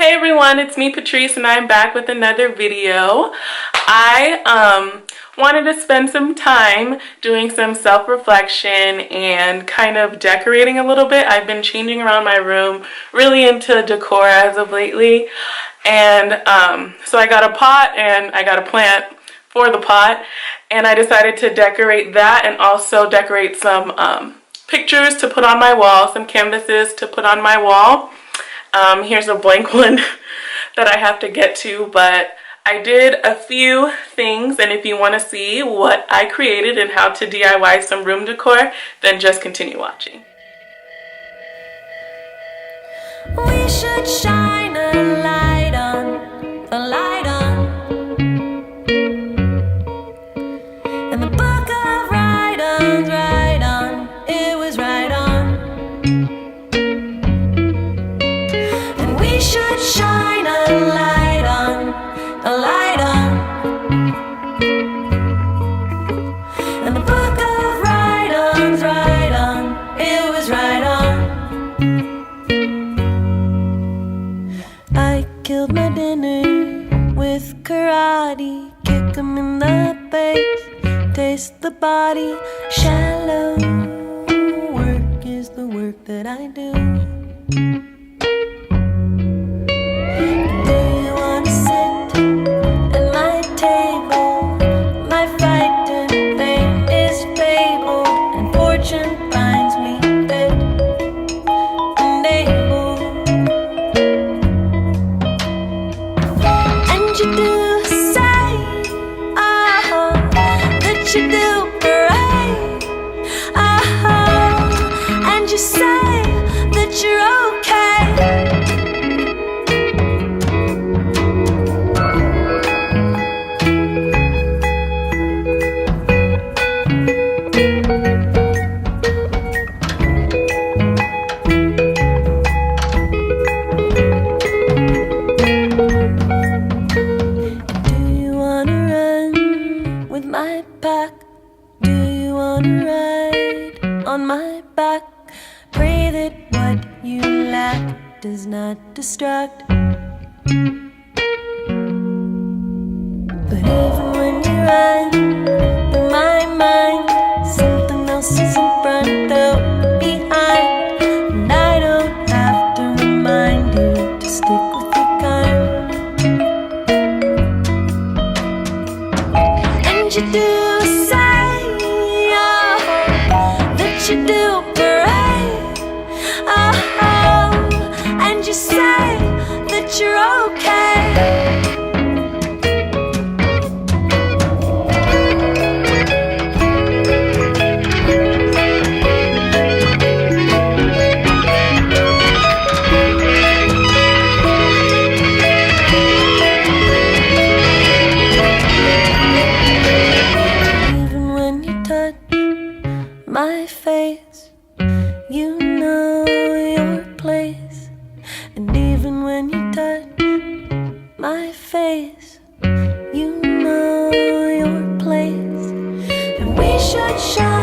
Hey everyone, it's me Patrice and I'm back with another video. I wanted to spend some time doing some self-reflection and kind of decorating a little bit. I've been changing around my room, really into decor as of lately. And so I got a pot and I got a plant for the pot, and I decided to decorate that and also decorate some pictures to put on my wall, some canvases to put on my wall. Here's a blank one that I have to get to, but I did a few things, and if you want to see what I created and how to DIY some room decor, then just continue watching. We should shine a light on, a light on, and the book of right-ons, right on, it was right on. And we should shine a light on, a light on, and the book of right-ons, right on, it was right on. I killed my dinner with karate, kick 'em in the face, taste the body. Shallow work is the work that I do. Do you wanna sit at my table? My fight and fame is fable, and fortune finds me fit and able. And you do say, oh, that you do right, oh, and you say that you're okay. Do you wanna run with my pack? Do you wanna ride on my back? Pray that what you lack does not distract. But even when you run through my mind, something else is in front or behind, and I don't have to remind you to stick with your kind. And you do say, oh, that you do right, oh, and you say that you're okay. Even when you touch my face, you know your place. And even when you touch my face, you know your place. And we should shine